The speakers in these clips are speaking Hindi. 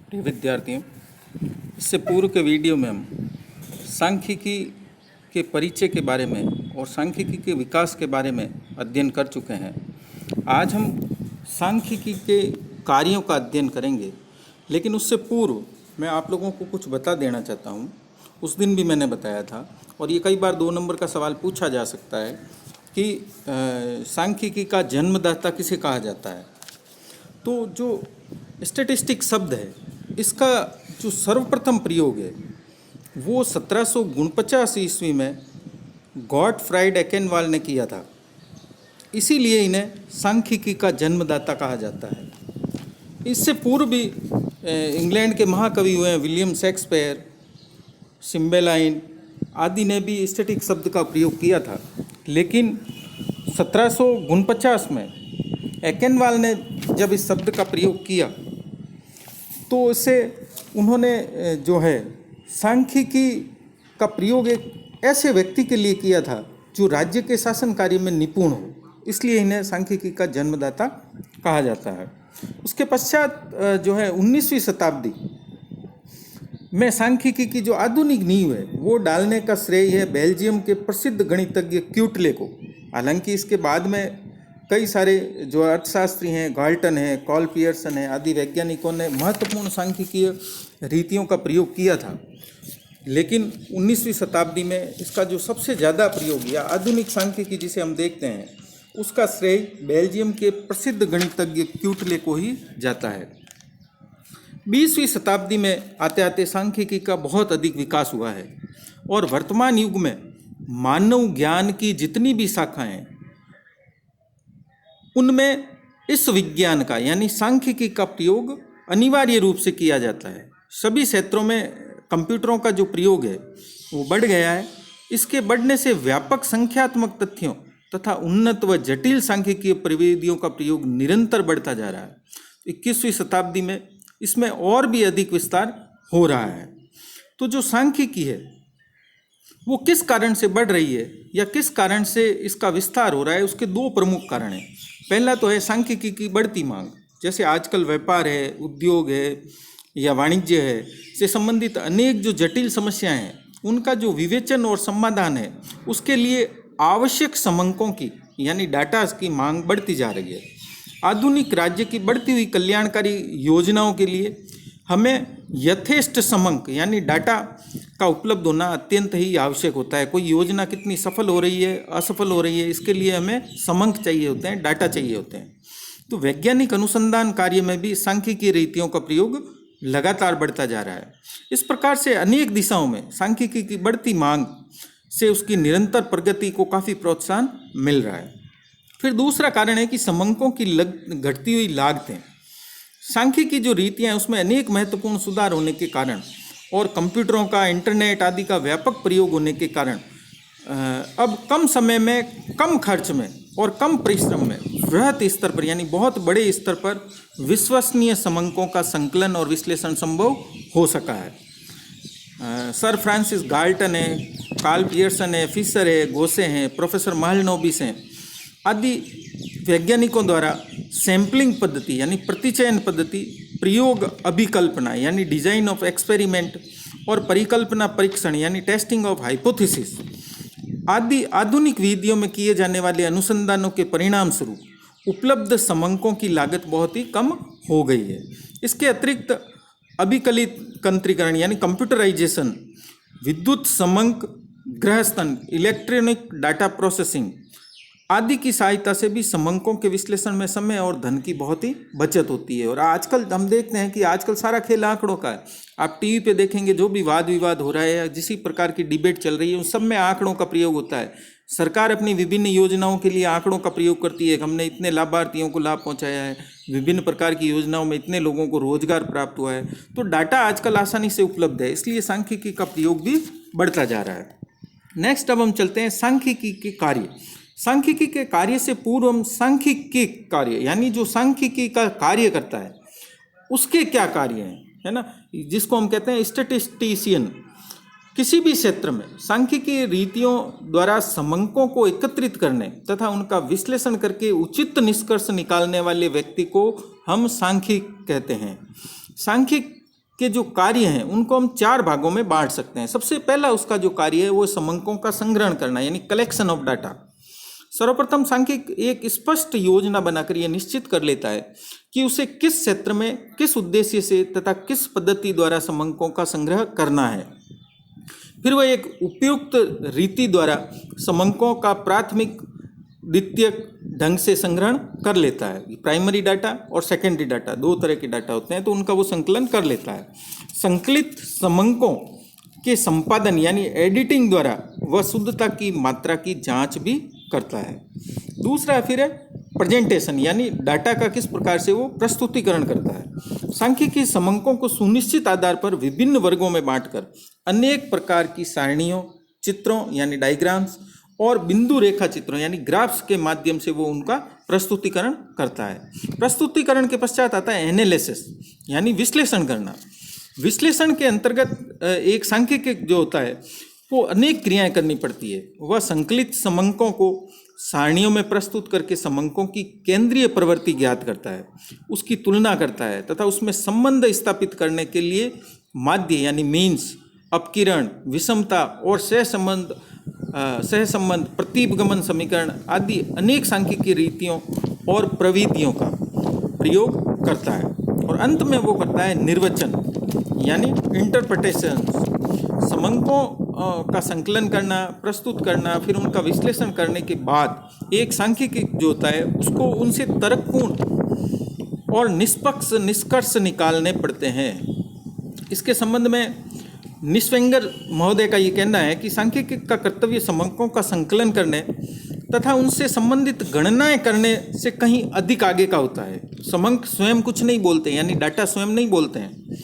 प्रिय विद्यार्थियों, इससे पूर्व के वीडियो में हम सांख्यिकी के परिचय के बारे में और सांख्यिकी के विकास के बारे में अध्ययन कर चुके हैं। आज हम सांख्यिकी के कार्यों का अध्ययन करेंगे, लेकिन उससे पूर्व मैं आप लोगों को कुछ बता देना चाहता हूँ। उस दिन भी मैंने बताया था और ये कई बार 2 नंबर का सवाल पूछा जा सकता है कि सांख्यिकी का जन्मदाता किसे कहा जाता है। तो जो स्टैटिस्टिक शब्द है, इसका जो सर्वप्रथम प्रयोग है वो 1749 ईस्वी में गॉटफ्राइड एकेनवाल ने किया था। इसीलिए इन्हें सांख्यिकी का जन्मदाता कहा जाता है। इससे पूर्व भी इंग्लैंड के महाकवि हुए विलियम शेक्सपियर, सिम्बेलाइन आदि ने भी स्टैटिक शब्द का प्रयोग किया था, लेकिन 1749 में एकेनवाल ने जब इस शब्द का प्रयोग किया तो इससे उन्होंने जो है सांख्यिकी का प्रयोग एक ऐसे व्यक्ति के लिए किया था जो राज्य के शासन कार्य में निपुण हो, इसलिए इन्हें सांख्यिकी का जन्मदाता कहा जाता है। उसके पश्चात जो है 19वीं शताब्दी में सांख्यिकी की जो आधुनिक नींव है वो डालने का श्रेय है बेल्जियम के प्रसिद्ध गणितज्ञ क्यूटले को। हालांकि इसके बाद में कई सारे जो अर्थशास्त्री हैं, गाल्टन है, कॉल पियर्सन है आदि वैज्ञानिकों ने महत्वपूर्ण सांख्यिकीय रीतियों का प्रयोग किया था, लेकिन 19वीं शताब्दी में इसका जो सबसे ज़्यादा प्रयोग या आधुनिक सांख्यिकी जिसे हम देखते हैं उसका श्रेय बेल्जियम के प्रसिद्ध गणितज्ञ क्यूटले को ही जाता है। 20वीं शताब्दी में आते आते सांख्यिकी का बहुत अधिक विकास हुआ है और वर्तमान युग में मानव ज्ञान की जितनी भी शाखाएं हैं उनमें इस विज्ञान का यानी सांख्यिकी का प्रयोग अनिवार्य रूप से किया जाता है। सभी क्षेत्रों में कंप्यूटरों का जो प्रयोग है वो बढ़ गया है। इसके बढ़ने से व्यापक संख्यात्मक तथ्यों तथा उन्नत व जटिल सांख्यिकीय प्रविधियों का प्रयोग निरंतर बढ़ता जा रहा है। 21वीं शताब्दी में इसमें और भी अधिक विस्तार हो रहा है। तो जो सांख्यिकी है वो किस कारण से बढ़ रही है या किस कारण से इसका विस्तार हो रहा है, उसके 2 प्रमुख कारण हैं। पहला तो है सांख्यिकी की बढ़ती मांग। जैसे आजकल व्यापार है, उद्योग है या वाणिज्य है से संबंधित अनेक जो जटिल समस्याएं हैं उनका जो विवेचन और समाधान है उसके लिए आवश्यक समंकों की यानी डाटा की मांग बढ़ती जा रही है। आधुनिक राज्य की बढ़ती हुई कल्याणकारी योजनाओं के लिए हमें यथेष्ट समंक यानी डाटा का उपलब्ध होना अत्यंत ही आवश्यक होता है। कोई योजना कितनी सफल हो रही है, असफल हो रही है, इसके लिए हमें समंक चाहिए होते हैं, डाटा चाहिए होते हैं। तो वैज्ञानिक अनुसंधान कार्य में भी सांख्यिकीय रीतियों का प्रयोग लगातार बढ़ता जा रहा है। इस प्रकार से अनेक दिशाओं में सांख्यिकी की बढ़ती मांग से उसकी निरंतर प्रगति को काफ़ी प्रोत्साहन मिल रहा है। फिर दूसरा कारण है कि समंकों की घटती हुई लागतें। सांख्यिकी जो रीतियाँ हैं उसमें अनेक महत्वपूर्ण सुधार होने के कारण और कंप्यूटरों का, इंटरनेट आदि का व्यापक प्रयोग होने के कारण अब कम समय में, कम खर्च में और कम परिश्रम में वृहत स्तर पर यानी बहुत बड़े स्तर पर विश्वसनीय समंकों का संकलन और विश्लेषण संभव हो सका है। सर फ्रांसिस गाल्टन है, कार्ल पियर्सन है, फिशर है, गोसे हैं, प्रोफेसर महलनोबिस हैं आदि वैज्ञानिकों द्वारा सैम्पलिंग पद्धति यानी प्रतिचयन पद्धति, प्रयोग अभिकल्पना यानी डिजाइन ऑफ एक्सपेरिमेंट और परिकल्पना परीक्षण यानी टेस्टिंग ऑफ हाइपोथेसिस आदि आधुनिक विधियों में किए जाने वाले अनुसंधानों के परिणाम स्वरूप उपलब्ध समंकों की लागत बहुत ही कम हो गई है। इसके अतिरिक्त अभिकलितकंत्रीकरण यानी कंप्यूटराइजेशन, विद्युत समंक ग्रहस्थन, इलेक्ट्रॉनिक डाटा प्रोसेसिंग आदि की सहायता से भी समंकों के विश्लेषण में समय और धन की बहुत ही बचत होती है। और आजकल हम देखते हैं कि आजकल सारा खेल आंकड़ों का है। आप टीवी पे देखेंगे जो भी वाद विवाद हो रहा है या जिस प्रकार की डिबेट चल रही है उन सब में आंकड़ों का प्रयोग होता है। सरकार अपनी विभिन्न योजनाओं के लिए आंकड़ों का प्रयोग करती है। हमने इतने लाभार्थियों को लाभ पहुँचाया है, विभिन्न प्रकार की योजनाओं में इतने लोगों को रोजगार प्राप्त हुआ है। तो डाटा आजकल आसानी से उपलब्ध है, इसलिए सांख्यिकी का प्रयोग भी बढ़ता जा रहा है। नेक्स्ट अब हम चलते हैं सांख्यिकी के कार्य। सांख्यिकी के कार्य से पूर्व हम सांख्यिकी कार्य यानी जो सांख्यिकी का कार्य करता है उसके क्या कार्य हैं, है ना, जिसको हम कहते हैं स्टैटिस्टिशियन। किसी भी क्षेत्र में सांख्यिकी रीतियों द्वारा समंकों को एकत्रित करने तथा उनका विश्लेषण करके उचित निष्कर्ष निकालने वाले व्यक्ति को हम सांख्यिक कहते हैं। सांख्यिक के जो कार्य हैं उनको हम 4 भागों में बांट सकते हैं। सबसे पहला उसका जो कार्य है वो समंकों का संग्रहण करना, यानी कलेक्शन ऑफ डाटा। सर्वप्रथम सांख्यिक एक स्पष्ट योजना बनाकर यह निश्चित कर लेता है कि उसे किस क्षेत्र में किस उद्देश्य से तथा किस पद्धति द्वारा समंकों का संग्रह करना है। फिर वह एक उपयुक्त रीति द्वारा समंकों का प्राथमिक द्वितीयक ढंग से संग्रहण कर लेता है। प्राइमरी डाटा और सेकेंडरी डाटा 2 तरह के डाटा होते हैं, तो उनका वो संकलन कर लेता है। संकलित समंकों के संपादन यानी एडिटिंग द्वारा वह शुद्धता की मात्रा की जांच भी करता है। दूसरा फिर है प्रेजेंटेशन, यानी डाटा का किस प्रकार से वो प्रस्तुतिकरण करता है। सांख्यिकी समंकों को सुनिश्चित आधार पर विभिन्न वर्गों में बांटकर अनेक प्रकार की सारणियों, चित्रों यानी डायग्राम्स और बिंदु रेखा चित्रों यानी ग्राफ्स के माध्यम से वो उनका प्रस्तुतिकरण करता है। प्रस्तुतिकरण के पश्चात आता है एनालिसिस, यानी विश्लेषण करना। विश्लेषण के अंतर्गत एक सांख्यिकी जो होता है वो अनेक क्रियाएं करनी पड़ती है। वह संकलित समंकों को सारणियों में प्रस्तुत करके समंकों की केंद्रीय प्रवृत्ति ज्ञात करता है, उसकी तुलना करता है तथा उसमें संबंध स्थापित करने के लिए माध्य यानी मीन्स, अपकिरण, विषमता और सहसंबंध, प्रतिगमन समीकरण आदि अनेक सांख्यिकीय रीतियों और प्रविधियों का प्रयोग करता है। और अंत में वो करता है निर्वचन यानी इंटरप्रिटेशन। समंकों का संकलन करना, प्रस्तुत करना, फिर उनका विश्लेषण करने के बाद एक सांख्यिकी जो होता है उसको उनसे तर्कपूर्ण और निष्पक्ष निष्कर्ष निकालने पड़ते हैं। इसके संबंध में निस्वेंगर महोदय का ये कहना है कि सांख्यिकी का कर्तव्य समंकों का संकलन करने तथा उनसे संबंधित गणनाएं करने से कहीं अधिक आगे का होता है। समंक स्वयं कुछ नहीं बोलते, यानी डाटा स्वयं नहीं बोलते हैं,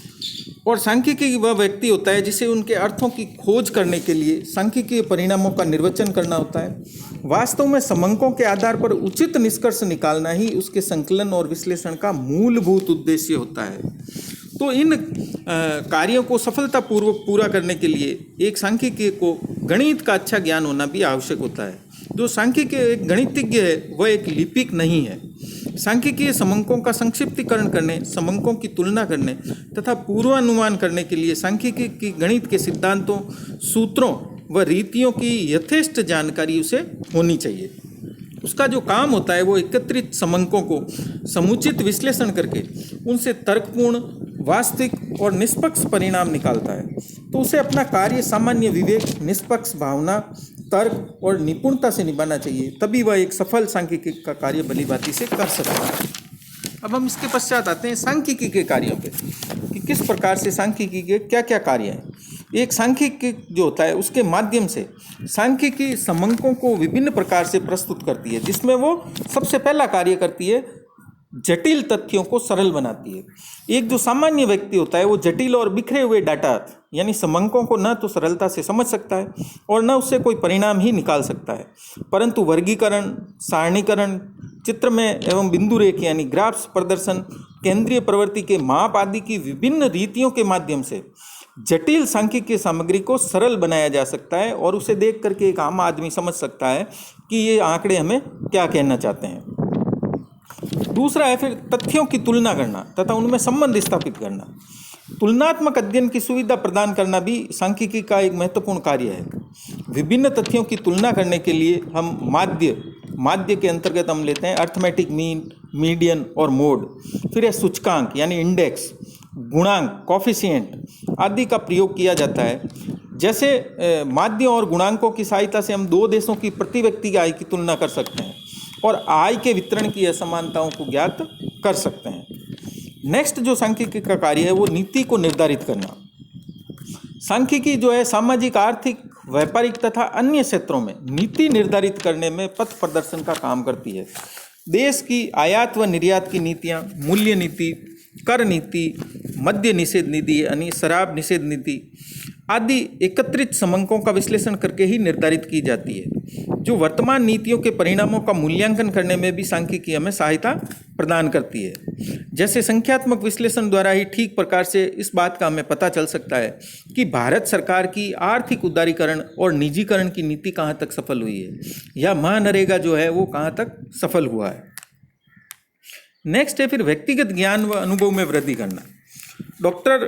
और सांख्यिकी वह व्यक्ति होता है जिसे उनके अर्थों की खोज करने के लिए सांख्यिकीय परिणामों का निर्वचन करना होता है। वास्तव में समंकों के आधार पर उचित निष्कर्ष निकालना ही उसके संकलन और विश्लेषण का मूलभूत उद्देश्य होता है। तो इन कार्यों को सफलतापूर्वक पूरा करने के लिए एक सांख्यिकी को गणित का अच्छा ज्ञान होना भी आवश्यक होता है। जो सांख्यिकी एक गणितज्ञ है वह एक लिपिक नहीं है। सांख्यिकीय समंकों का संक्षिप्तीकरण करने, समंकों की तुलना करने तथा पूर्वानुमान करने के लिए सांख्यिकी की गणित के सिद्धांतों, सूत्रों व रीतियों की यथेष्ट जानकारी उसे होनी चाहिए। उसका जो काम होता है वो एकत्रित समंकों को समुचित विश्लेषण करके उनसे तर्कपूर्ण, वास्तविक और निष्पक्ष परिणाम निकालता है। तो उसे अपना कार्य सामान्य विवेक, निष्पक्ष भावना, तर्क और निपुणता से निभाना चाहिए, तभी वह एक सफल सांख्यिकी का कार्य भलीभांति से कर सकता है। अब हम इसके पश्चात आते हैं सांख्यिकी के कार्यों पे कि किस प्रकार से सांख्यिकी के क्या क्या कार्य हैं। एक सांख्यिकी जो होता है उसके माध्यम से सांख्यिकी समंकों को विभिन्न प्रकार से प्रस्तुत करती है, जिसमें वो सबसे पहला कार्य करती है जटिल तथ्यों को सरल बनाती है। एक जो सामान्य व्यक्ति होता है वो जटिल और बिखरे हुए डाटा यानी समंकों को न तो सरलता से समझ सकता है और न उससे कोई परिणाम ही निकाल सकता है, परंतु वर्गीकरण, सारणीकरण, चित्र में एवं बिंदु रेख यानी ग्राफ्स प्रदर्शन, केंद्रीय प्रवृत्ति के माप आदि की विभिन्न रीतियों के माध्यम से जटिल सांख्यिकीय सामग्री को सरल बनाया जा सकता है और उसे देख करके एक आम आदमी समझ सकता है कि ये आंकड़े हमें क्या कहना चाहते हैं। दूसरा है फिर तथ्यों की तुलना करना तथा उनमें संबंध स्थापित करना। तुलनात्मक अध्ययन की सुविधा प्रदान करना भी सांख्यिकी का एक महत्वपूर्ण कार्य है। विभिन्न तथ्यों की तुलना करने के लिए हम माध्य के अंतर्गत हम लेते हैं अर्थमेटिक मीन, मीडियन और मोड। फिर है सूचकांक यानी इंडेक्स, गुणांक, कॉफिशिएंट आदि का प्रयोग किया जाता है। जैसे माध्यों और गुणांकों की सहायता से हम 2 देशों की प्रति व्यक्ति आय की तुलना कर सकते हैं और आय के वितरण की असमानताओं को ज्ञात कर सकते हैं। नेक्स्ट जो सांख्यिकी का कार्य है वो नीति को निर्धारित करना। सांख्यिकी जो है सामाजिक, आर्थिक, व्यापारिक तथा अन्य क्षेत्रों में नीति निर्धारित करने में पथ प्रदर्शन का काम करती है। देश की आयात व निर्यात की नीतियाँ, मूल्य नीति, कर नीति, मद्य निषेध नीति यानी शराब निषेध नीति आदि एकत्रित समंकों का विश्लेषण करके ही निर्धारित की जाती है, जो वर्तमान नीतियों के परिणामों का मूल्यांकन करने में भी सांख्यिकी हमें सहायता प्रदान करती है। जैसे संख्यात्मक विश्लेषण द्वारा ही ठीक प्रकार से इस बात का हमें पता चल सकता है कि भारत सरकार की आर्थिक उदारीकरण और निजीकरण की नीति कहाँ तक सफल हुई है या महानरेगा जो है वो कहाँ तक सफल हुआ है। नेक्स्ट है फिर व्यक्तिगत ज्ञान व अनुभव में वृद्धि करना। डॉक्टर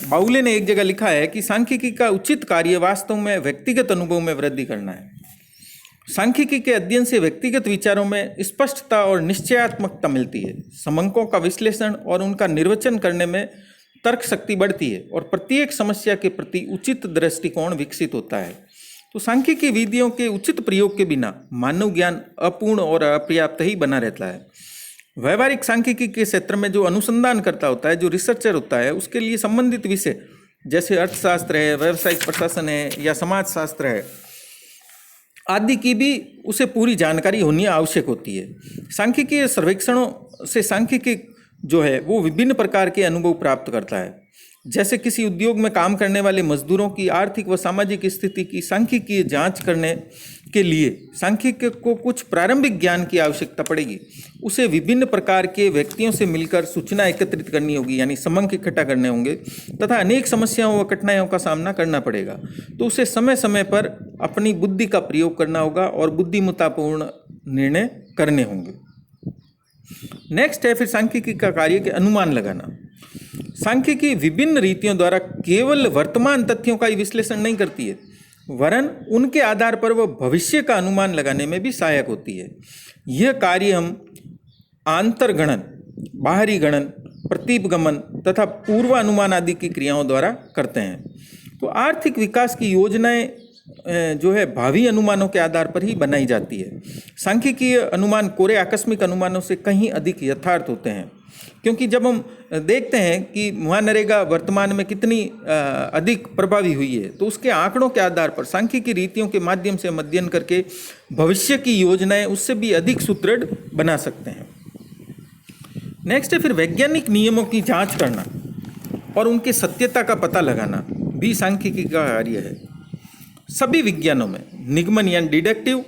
बाउले ने एक जगह लिखा है कि सांख्यिकी का उचित कार्य वास्तव में व्यक्तिगत अनुभव में वृद्धि करना है। सांख्यिकी के अध्ययन से व्यक्तिगत विचारों में स्पष्टता और निश्चयात्मकता मिलती है, समंकों का विश्लेषण और उनका निर्वचन करने में तर्क शक्ति बढ़ती है और प्रत्येक समस्या के प्रति उचित दृष्टिकोण विकसित होता है। तो सांख्यिकी विधियों के उचित प्रयोग के बिना मानव ज्ञान अपूर्ण और अपर्याप्त ही बना रहता है। व्यवहारिक सांख्यिकी के क्षेत्र में जो अनुसंधान करता होता है, जो रिसर्चर होता है, उसके लिए संबंधित विषय जैसे अर्थशास्त्र है, व्यावसायिक प्रशासन है या समाजशास्त्र है आदि की भी उसे पूरी जानकारी होनी आवश्यक होती है। सांख्यिकीय सर्वेक्षणों से सांख्यिकी जो है वो विभिन्न प्रकार के अनुभव प्राप्त करता है। जैसे किसी उद्योग में काम करने वाले मजदूरों की आर्थिक व सामाजिक स्थिति की सांख्यिकीय जांच करने के लिए सांख्यिकी को कुछ प्रारंभिक ज्ञान की आवश्यकता पड़ेगी। उसे विभिन्न प्रकार के व्यक्तियों से मिलकर सूचना एकत्रित करनी होगी, यानी समंक इकट्ठा करने होंगे तथा अनेक समस्याओं व कठिनाइयों का सामना करना पड़ेगा। तो उसे समय समय पर अपनी बुद्धि का प्रयोग करना होगा और बुद्धिमत्तापूर्ण निर्णय करने होंगे। नेक्स्ट है फिर सांख्यिकी का कार्य के अनुमान लगाना। सांख्यिकी विभिन्न रीतियों द्वारा केवल वर्तमान तथ्यों का ही विश्लेषण नहीं करती है, वरन उनके आधार पर वह भविष्य का अनुमान लगाने में भी सहायक होती है। यह कार्य हम आंतरगणन, बाहरी गणन, प्रतीपगमन तथा पूर्वानुमान आदि की क्रियाओं द्वारा करते हैं। तो आर्थिक विकास की योजनाएं जो है भावी अनुमानों के आधार पर ही बनाई जाती है। सांख्यिकीय अनुमान कोरे आकस्मिक अनुमानों से कहीं अधिक यथार्थ होते हैं, क्योंकि जब हम देखते हैं कि महानरेगा वर्तमान में कितनी अधिक प्रभावी हुई है, तो उसके आंकड़ों के आधार पर सांख्यिकी रीतियों के माध्यम से हम अध्ययन करके भविष्य की योजनाएं उससे भी अधिक सुदृढ़ बना सकते हैं। नेक्स्ट है फिर वैज्ञानिक नियमों की जांच करना और उनके सत्यता का पता लगाना भी सांख्यिकी का कार्य है। सभी विज्ञानों में निगमन यानी डिडक्टिव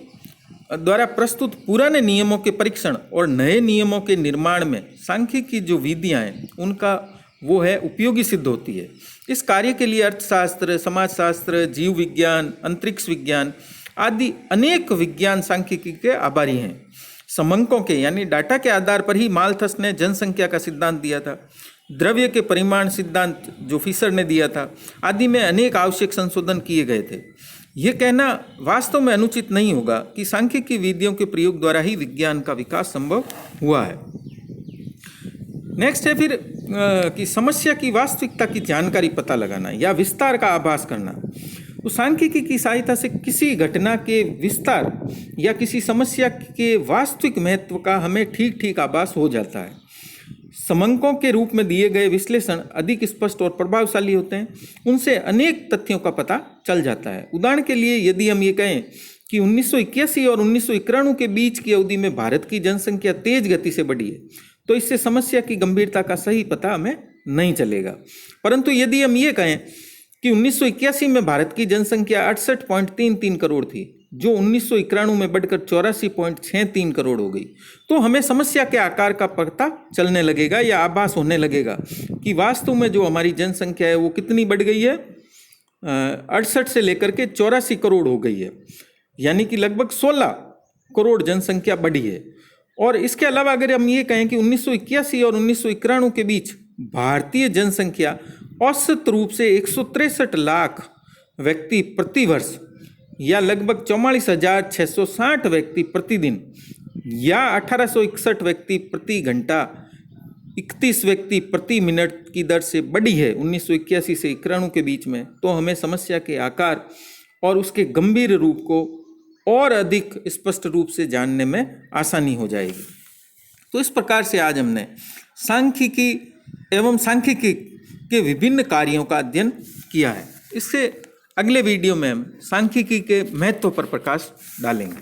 द्वारा प्रस्तुत पुराने नियमों के परीक्षण और नए नियमों के निर्माण में सांख्यिकी जो विधियां हैं उनका वो है उपयोगी सिद्ध होती है। इस कार्य के लिए अर्थशास्त्र, समाजशास्त्र, जीव विज्ञान, अंतरिक्ष विज्ञान आदि अनेक विज्ञान सांख्यिकी के आभारी हैं। समंकों के यानी डाटा के आधार पर ही माल्थस ने जनसंख्या का सिद्धांत दिया था। द्रव्य के परिमाण सिद्धांत जो फिशर ने दिया था आदि में अनेक आवश्यक संशोधन किए गए थे। यह कहना वास्तव में अनुचित नहीं होगा कि सांख्यिकी विधियों के प्रयोग द्वारा ही विज्ञान का विकास संभव हुआ है। नेक्स्ट है फिर कि समस्या की वास्तविकता की जानकारी पता लगाना या विस्तार का आभास करना। तो सांख्यिकी की सहायता से किसी घटना के विस्तार या किसी समस्या के वास्तविक महत्व का हमें ठीक ठीक आभास हो जाता है। समंकों के रूप में दिए गए विश्लेषण अधिक स्पष्ट और प्रभावशाली होते हैं, उनसे अनेक तथ्यों का पता चल जाता है। उदाहरण के लिए यदि हम ये कहें कि 1981 और 1991 के बीच की अवधि में भारत की जनसंख्या तेज गति से बढ़ी है, तो इससे समस्या की गंभीरता का सही पता हमें नहीं चलेगा। परंतु यदि हम ये कहें कि 1981 में भारत की जनसंख्या 68.33 करोड़ थी, जो 1991 में बढ़कर 84.63 करोड़ हो गई, तो हमें समस्या के आकार का पता चलने लगेगा या आभास होने लगेगा कि वास्तव में जो हमारी जनसंख्या है वो कितनी बढ़ गई है, 68 से लेकर के 84 करोड़ हो गई है, यानी कि लगभग 16 करोड़ जनसंख्या बढ़ी है। और इसके अलावा अगर हम ये कहें कि 1981 और 1991 के बीच भारतीय जनसंख्या औसत रूप से 163 लाख व्यक्ति प्रति वर्ष या लगभग 44,660 व्यक्ति प्रतिदिन या 1861 व्यक्ति प्रति घंटा 31 व्यक्ति प्रति मिनट की दर से बढ़ी है 1981 से 91 के बीच में, तो हमें समस्या के आकार और उसके गंभीर रूप को और अधिक स्पष्ट रूप से जानने में आसानी हो जाएगी। तो इस प्रकार से आज हमने सांख्यिकी एवं सांख्यिकी के विभिन्न कार्यों का अध्ययन किया है। इससे अगले वीडियो में हम सांख्यिकी के महत्व पर प्रकाश डालेंगे।